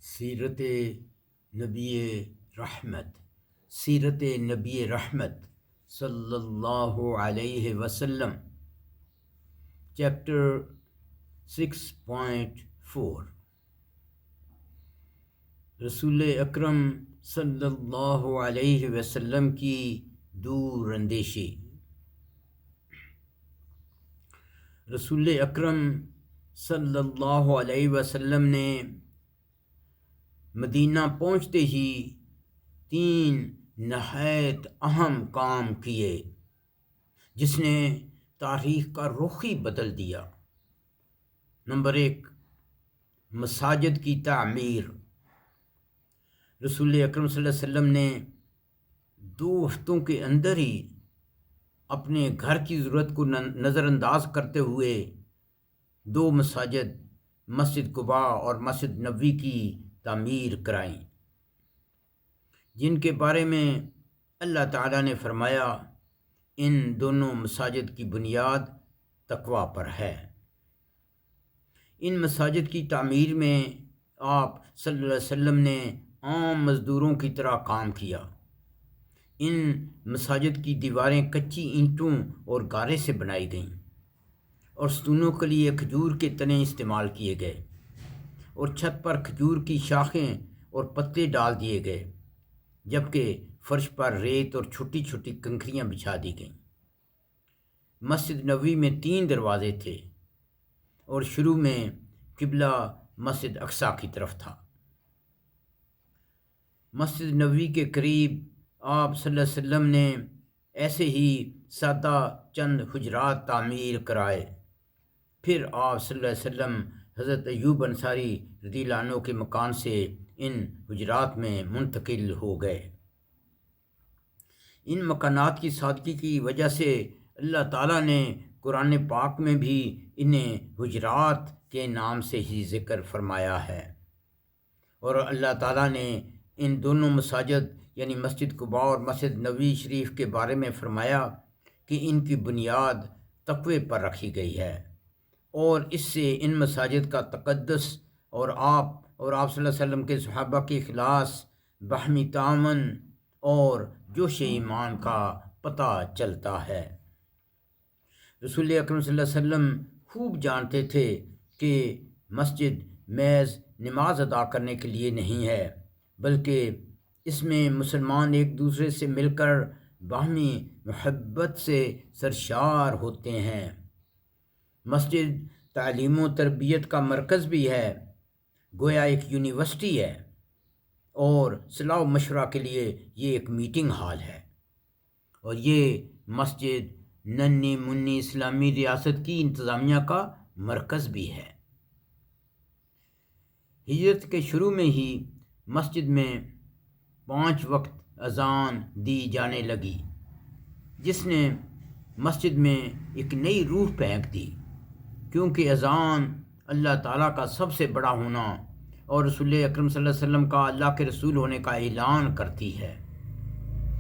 سیرت نبی رحمت سیرت نبی رحمت صلی اللہ علیہ وسلم چیپٹر 6.4 رسول اکرم صلی اللہ علیہ وسلم کی دور اندیشی۔ رسول اکرم صلی اللہ علیہ وسلم نے مدینہ پہنچتے ہی 3 نہایت اہم کام کیے جس نے تاریخ کا رخ ہی بدل دیا۔ نمبر 1، مساجد کی تعمیر۔ رسول اکرم صلی اللہ علیہ وسلم نے 2 ہفتوں کے اندر ہی اپنے گھر کی ضرورت کو نظر انداز کرتے ہوئے 2 مساجد، مسجد قباء اور مسجد نبوی کی تعمیر کرائیں، جن کے بارے میں اللہ تعالیٰ نے فرمایا ان دونوں مساجد کی بنیاد تقویٰ پر ہے۔ ان مساجد کی تعمیر میں آپ صلی اللہ علیہ وسلم نے عام مزدوروں کی طرح کام کیا۔ ان مساجد کی دیواریں کچی اینٹوں اور گارے سے بنائی گئیں اور ستونوں کے لیے کھجور کے تنے استعمال کیے گئے اور چھت پر کھجور کی شاخیں اور پتے ڈال دیے گئے، جبکہ فرش پر ریت اور چھوٹی چھوٹی کنکریاں بچھا دی گئیں۔ مسجد نبوی میں 3 دروازے تھے اور شروع میں قبلہ مسجد اقصیٰ کی طرف تھا۔ مسجد نبوی کے قریب آپ صلی اللہ علیہ وسلم نے ایسے ہی سادہ چند حجرات تعمیر کرائے۔ پھر آپ صلی اللہ علیہ وسلم حضرت ایوب انصاری رضی اللہ عنہ کے مکان سے ان حجرات میں منتقل ہو گئے۔ ان مکانات کی سادگی کی وجہ سے اللہ تعالیٰ نے قرآن پاک میں بھی انہیں حجرات کے نام سے ہی ذکر فرمایا ہے، اور اللہ تعالیٰ نے ان دونوں مساجد یعنی مسجد قباء اور مسجد نبوی شریف کے بارے میں فرمایا کہ ان کی بنیاد تقوی پر رکھی گئی ہے، اور اس سے ان مساجد کا تقدس اور آپ صلی اللہ علیہ وسلم کے صحابہ کے اخلاص، باہمی تعاون اور جوش ایمان کا پتہ چلتا ہے۔ رسول اکرم صلی اللہ علیہ وسلم خوب جانتے تھے کہ مسجد محض نماز ادا کرنے کے لیے نہیں ہے، بلکہ اس میں مسلمان ایک دوسرے سے مل کر باہمی محبت سے سرشار ہوتے ہیں۔ مسجد تعلیم و تربیت کا مرکز بھی ہے، گویا ایک یونیورسٹی ہے، اور صلاح و مشورہ کے لیے یہ ایک میٹنگ ہال ہے، اور یہ مسجد ننھی منی اسلامی ریاست کی انتظامیہ کا مرکز بھی ہے۔ ہجرت کے شروع میں ہی مسجد میں 5 وقت اذان دی جانے لگی، جس نے مسجد میں ایک نئی روح پھینک دی، کیونکہ اذان اللہ تعالیٰ کا سب سے بڑا ہونا اور رسول اکرم صلی اللہ علیہ وسلم کا اللہ کے رسول ہونے کا اعلان کرتی ہے،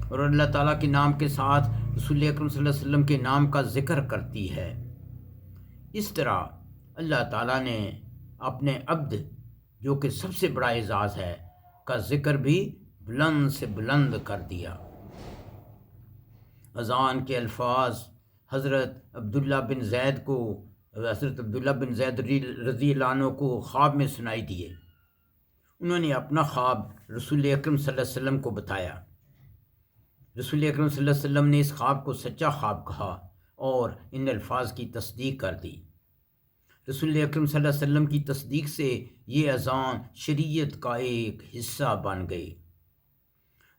اور اللہ تعالیٰ کے نام کے ساتھ رسول اکرم صلی اللہ علیہ وسلم کے نام کا ذکر کرتی ہے۔ اس طرح اللہ تعالیٰ نے اپنے عبد، جو کہ سب سے بڑا اعزاز ہے، کا ذکر بھی بلند سے بلند کر دیا۔ اذان کے الفاظ حضرت عبداللہ بن زید رضی اللہ عنہ کو خواب میں سنائی دیے۔ انہوں نے اپنا خواب رسول اکرم صلی اللہ علیہ وسلم کو بتایا۔ رسول اکرم صلی اللہ علیہ وسلم نے اس خواب کو سچا خواب کہا اور ان الفاظ کی تصدیق کر دی۔ رسول اکرم صلی اللہ علیہ وسلم کی تصدیق سے یہ اذان شریعت کا ایک حصہ بن گئی۔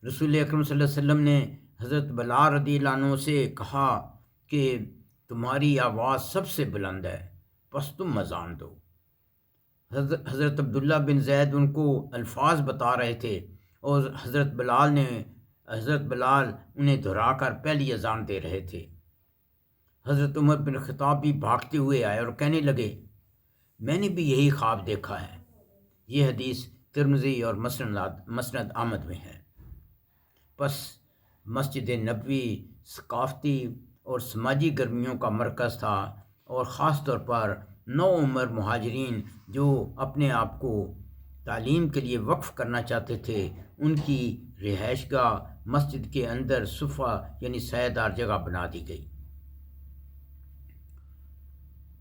رسول اکرم صلی اللہ علیہ وسلم نے حضرت بلال رضی اللہ عنہ سے کہا کہ تمہاری آواز سب سے بلند ہے، پس تم اذان دو۔ حضرت عبداللہ بن زید ان کو الفاظ بتا رہے تھے، اور حضرت بلال انہیں دہرا کر پہلی اذان دے رہے تھے۔ حضرت عمر بن خطاب بھی بھاگتے ہوئے آئے اور کہنے لگے، میں نے بھی یہی خواب دیکھا ہے۔ یہ حدیث ترمذی اور مسند احمد میں ہے۔ پس مسجد نبوی ثقافتی اور سماجی گرمیوں کا مرکز تھا، اور خاص طور پر نوعمر مہاجرین جو اپنے آپ کو تعلیم کے لیے وقف کرنا چاہتے تھے، ان کی رہائش گاہ مسجد کے اندر صفہ یعنی سایہ جگہ بنا دی گئی۔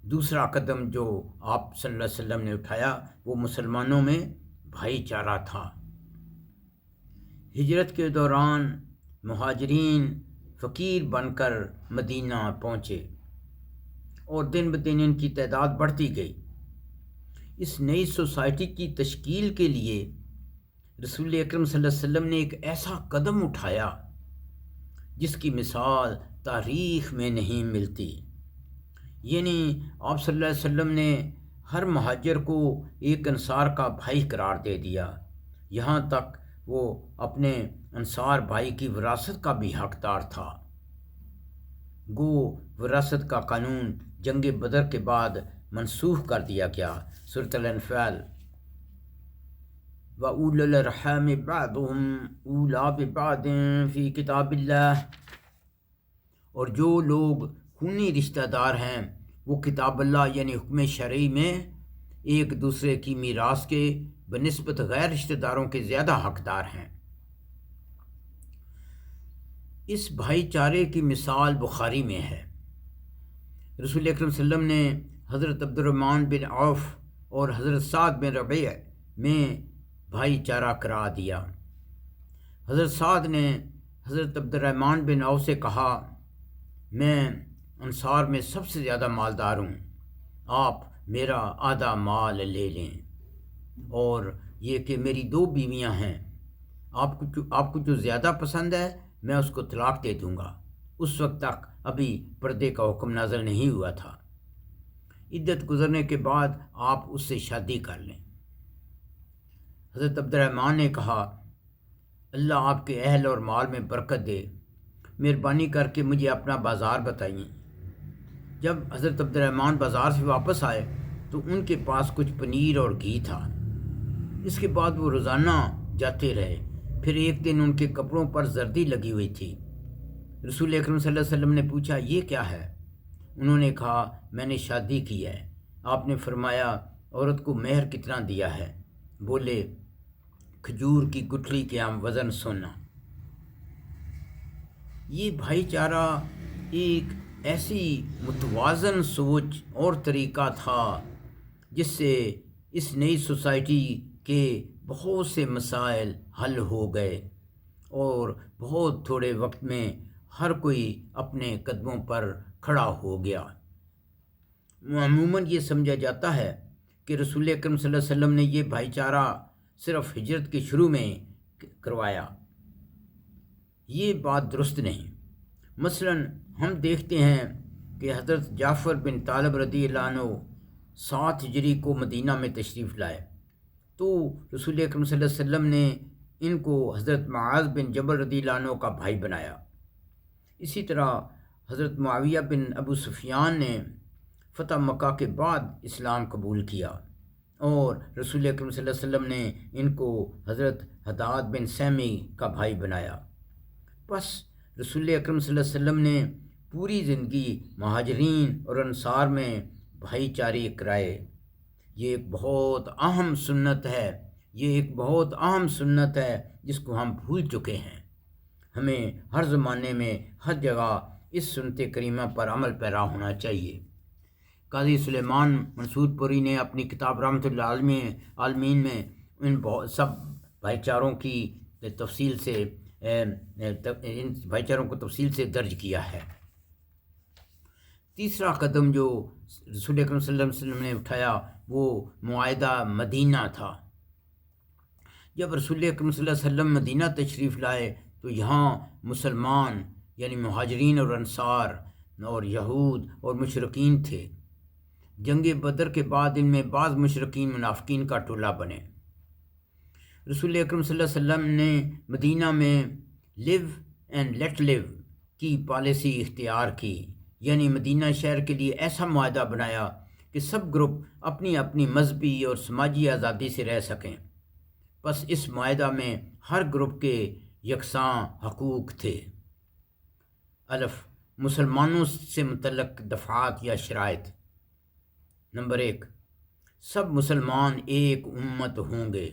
دوسرا قدم جو آپ صلی اللہ علیہ وسلم نے اٹھایا وہ مسلمانوں میں بھائی چارہ تھا۔ ہجرت کے دوران مہاجرین فقیر بن کر مدینہ پہنچے اور دن بدن ان کی تعداد بڑھتی گئی۔ اس نئی سوسائٹی کی تشکیل کے لیے رسول اکرم صلی اللہ علیہ وسلم نے ایک ایسا قدم اٹھایا جس کی مثال تاریخ میں نہیں ملتی، یعنی آپ صلی اللہ علیہ وسلم نے ہر مہاجر کو ایک انصار کا بھائی قرار دے دیا، یہاں تک وہ اپنے انصار بھائی کی وراثت کا بھی حقدار تھا۔ گو وراثت کا قانون جنگ بدر کے بعد منسوخ کر دیا گیا۔ سورۃ الانفال وَأُولُو الْأَرْحَامِ بَعْضُهُمْ أَوْلَىٰ بِبَعْضٍ فِي كِتَابِ اللَّهِ، اور جو لوگ خونی رشتہ دار ہیں وہ کتاب اللہ یعنی حکم شرعی میں ایک دوسرے کی میراث کے بنسبت غیر رشتہ داروں کے زیادہ حقدار ہیں۔ اس بھائی چارے کی مثال بخاری میں ہے۔ رسول اکرم صلی اللہ علیہ وسلم نے حضرت عبد الرحمن بن عوف اور حضرت سعد بن ربیع میں بھائی چارہ کرا دیا۔ حضرت سعد نے حضرت عبد الرحمن بن عوف سے کہا، میں انصار میں سب سے زیادہ مالدار ہوں، آپ میرا آدھا مال لے لیں، اور یہ کہ میری 2 بیویاں ہیں، آپ کو جو زیادہ پسند ہے میں اس کو طلاق دے دوں گا۔ اس وقت تک ابھی پردے کا حکم نازل نہیں ہوا تھا، عدت گزرنے کے بعد آپ اس سے شادی کر لیں۔ حضرت عبد الرحمن نے کہا، اللہ آپ کے اہل اور مال میں برکت دے، مہربانی کر کے مجھے اپنا بازار بتائیے۔ جب حضرت عبد الرحمن بازار سے واپس آئے تو ان کے پاس کچھ پنیر اور گھی تھا۔ اس کے بعد وہ روزانہ جاتے رہے۔ پھر ایک دن ان کے کپڑوں پر زردی لگی ہوئی تھی۔ رسول اکرم صلی اللہ علیہ وسلم نے پوچھا، یہ کیا ہے؟ انہوں نے کہا، میں نے شادی کی ہے۔ آپ نے فرمایا، عورت کو مہر کتنا دیا ہے؟ بولے، کھجور کی گٹھلی کے ہم وزن سونا۔ یہ بھائی چارہ ایک ایسی متوازن سوچ اور طریقہ تھا جس سے اس نئی سوسائٹی کے بہت سے مسائل حل ہو گئے اور بہت تھوڑے وقت میں ہر کوئی اپنے قدموں پر کھڑا ہو گیا۔ عموماً یہ سمجھا جاتا ہے کہ رسول اکرم صلی اللہ علیہ وسلم نے یہ بھائی چارہ صرف ہجرت کے شروع میں کروایا۔ یہ بات درست نہیں۔ مثلاً ہم دیکھتے ہیں کہ حضرت جعفر بن طالب رضی اللہ عنہ 7 ہجری کو مدینہ میں تشریف لائے تو رسول اکرم صلی اللہ علیہ وسلم نے ان کو حضرت معاذ بن جبل رضی اللہ عنہ کا بھائی بنایا۔ اسی طرح حضرت معاویہ بن ابو سفیان نے فتح مکہ کے بعد اسلام قبول کیا اور رسول اکرم صلی اللہ علیہ وسلم نے ان کو حضرت حداد بن سیمی کا بھائی بنایا۔ بس رسول اکرم صلی اللہ علیہ وسلم نے پوری زندگی مہاجرین اور انصار میں بھائی چارے کرائے۔ یہ ایک بہت اہم سنت ہے، جس کو ہم بھول چکے ہیں۔ ہمیں ہر زمانے میں ہر جگہ اس سنت کریمہ پر عمل پیرا ہونا چاہیے۔ قاضی سلیمان منصور پوری نے اپنی کتاب رحمۃ اللہ عالمین میں ان سب بھائی چاروں کی تفصیل سے ان بھائی چاروں کو تفصیل سے درج کیا ہے۔ تیسرا قدم جو رسول اکرم صلی اللہ علیہ وسلم نے اٹھایا وہ معاہدہ مدینہ تھا۔ جب رسول اکرم صلی اللہ علیہ وسلم مدینہ تشریف لائے تو یہاں مسلمان یعنی مہاجرین اور انصار اور یہود اور مشرکین تھے۔ جنگ بدر کے بعد ان میں بعض مشرکین منافقین کا ٹولہ بنے۔ رسول اکرم صلی اللہ علیہ وسلم نے مدینہ میں لیو اینڈ لیٹ لیو کی پالیسی اختیار کی، یعنی مدینہ شہر کے لیے ایسا معاہدہ بنایا کہ سب گروپ اپنی اپنی مذہبی اور سماجی آزادی سے رہ سکیں۔ بس اس معاہدہ میں ہر گروپ کے یکساں حقوق تھے۔ الف مسلمانوں سے متعلق دفعات یا شرائط۔ نمبر 1، سب مسلمان ایک امت ہوں گے۔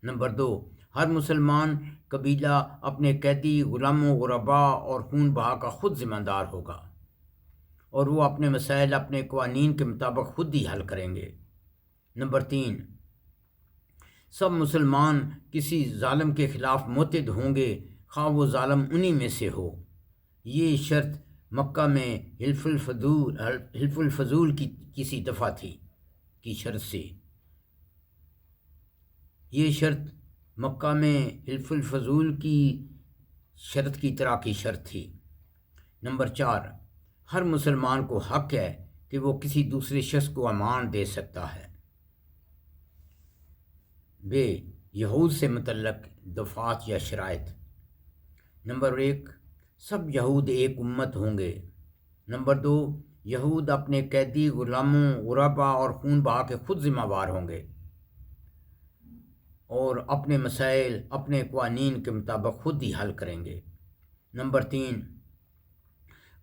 نمبر 2، ہر مسلمان قبیلہ اپنے قیدی، غلاموں، غرباء اور خون بہا کا خود ذمہ دار ہوگا، اور وہ اپنے مسائل اپنے قوانین کے مطابق خود ہی حل کریں گے۔ نمبر 3، سب مسلمان کسی ظالم کے خلاف متحد ہوں گے، خواہ وہ ظالم انہی میں سے ہو۔ یہ شرط مکہ میں حلف الفضول کی کسی دفعہ تھی کی شرط سے، یہ شرط مکہ میں حلف الفضول کی شرط کی طرح کی شرط تھی۔ نمبر 4، ہر مسلمان کو حق ہے کہ وہ کسی دوسرے شخص کو امان دے سکتا ہے۔ بے یہود سے متعلق دفعات یا شرائط۔ نمبر 1، سب یہود ایک امت ہوں گے۔ نمبر 2، یہود اپنے قیدی، غلاموں، غرباء اور خون بہا کے خود ذمہ وار ہوں گے اور اپنے مسائل اپنے قوانین کے مطابق خود ہی حل کریں گے۔ نمبر 3،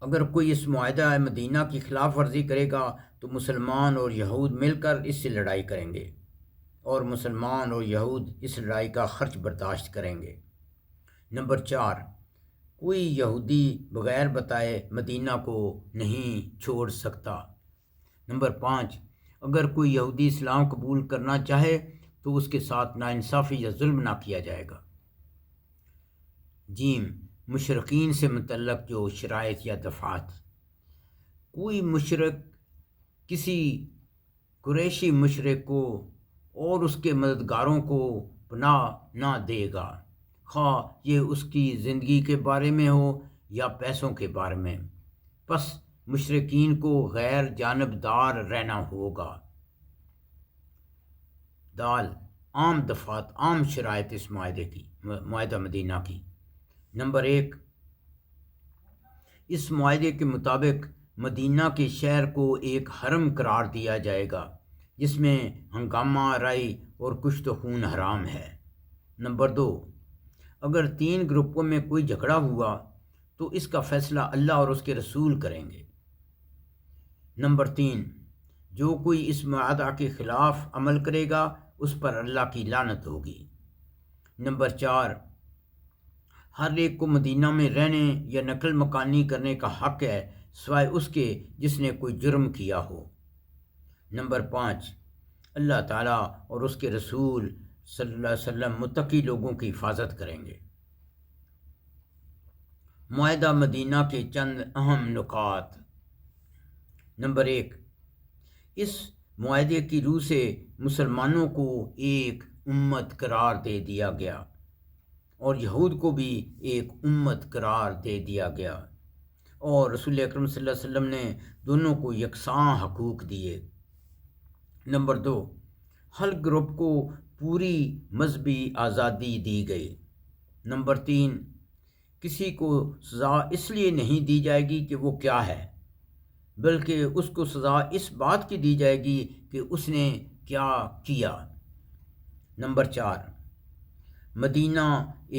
اگر کوئی اس معاہدہ مدینہ کی خلاف ورزی کرے گا تو مسلمان اور یہود مل کر اس سے لڑائی کریں گے، اور مسلمان اور یہود اس لڑائی کا خرچ برداشت کریں گے۔ نمبر 4، کوئی یہودی بغیر بتائے مدینہ کو نہیں چھوڑ سکتا۔ نمبر 5، اگر کوئی یہودی اسلام قبول کرنا چاہے تو اس کے ساتھ ناانصافی یا ظلم نہ کیا جائے گا۔ جیم، مشرکین سے متعلق جو شرائط یا دفعات۔ کوئی مشرک کسی قریشی مشرک کو اور اس کے مددگاروں کو پناہ نہ دے گا، خواہ یہ اس کی زندگی کے بارے میں ہو یا پیسوں کے بارے میں، پس مشرکین کو غیر جانبدار رہنا ہوگا۔ دال، عام دفعات، عام شرائط اس معاہدہ مدینہ کی۔ نمبر 1، اس معاہدے کے مطابق مدینہ کے شہر کو ایک حرم قرار دیا جائے گا جس میں ہنگامہ آرائی اور کشت و خون حرام ہے۔ نمبر 2، اگر 3 گروپوں میں کوئی جھگڑا ہوا تو اس کا فیصلہ اللہ اور اس کے رسول کریں گے۔ نمبر 3، جو کوئی اس معاہدہ کے خلاف عمل کرے گا اس پر اللہ کی لعنت ہوگی۔ نمبر 4، ہر ایک کو مدینہ میں رہنے یا نقل مکانی کرنے کا حق ہے سوائے اس کے جس نے کوئی جرم کیا ہو۔ نمبر 5، اللہ تعالیٰ اور اس کے رسول صلی اللہ علیہ وسلم متقی لوگوں کی حفاظت کریں گے۔ معاہدہ مدینہ کے چند اہم نکات۔ نمبر 1، اس معاہدے کی روح سے مسلمانوں کو ایک امت قرار دے دیا گیا اور یہود کو بھی ایک امت قرار دے دیا گیا، اور رسول اکرم صلی اللہ علیہ وسلم نے دونوں کو یکساں حقوق دیے۔ نمبر 2، ہر گروپ کو پوری مذہبی آزادی دی گئی۔ نمبر 3، کسی کو سزا اس لیے نہیں دی جائے گی کہ وہ کیا ہے، بلکہ اس کو سزا اس بات کی دی جائے گی کہ اس نے کیا کیا۔ نمبر 4، مدینہ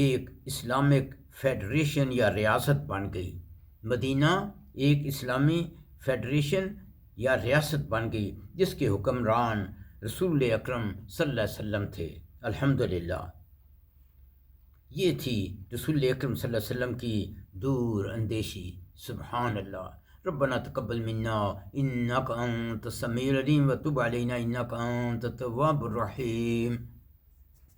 ایک اسلامک فیڈریشن یا ریاست بن گئی۔ مدینہ ایک اسلامی فیڈریشن یا ریاست بن گئی جس کے حکمران رسول اکرم صلی اللہ علیہ وسلم تھے۔ الحمدللہ، یہ تھی رسول اکرم صلی اللہ علیہ وسلم کی دور اندیشی۔ سبحان اللہ۔ ربنا تقبل منا انک انت السمیع العلیم وتب علینا انک انت التواب الرحیم۔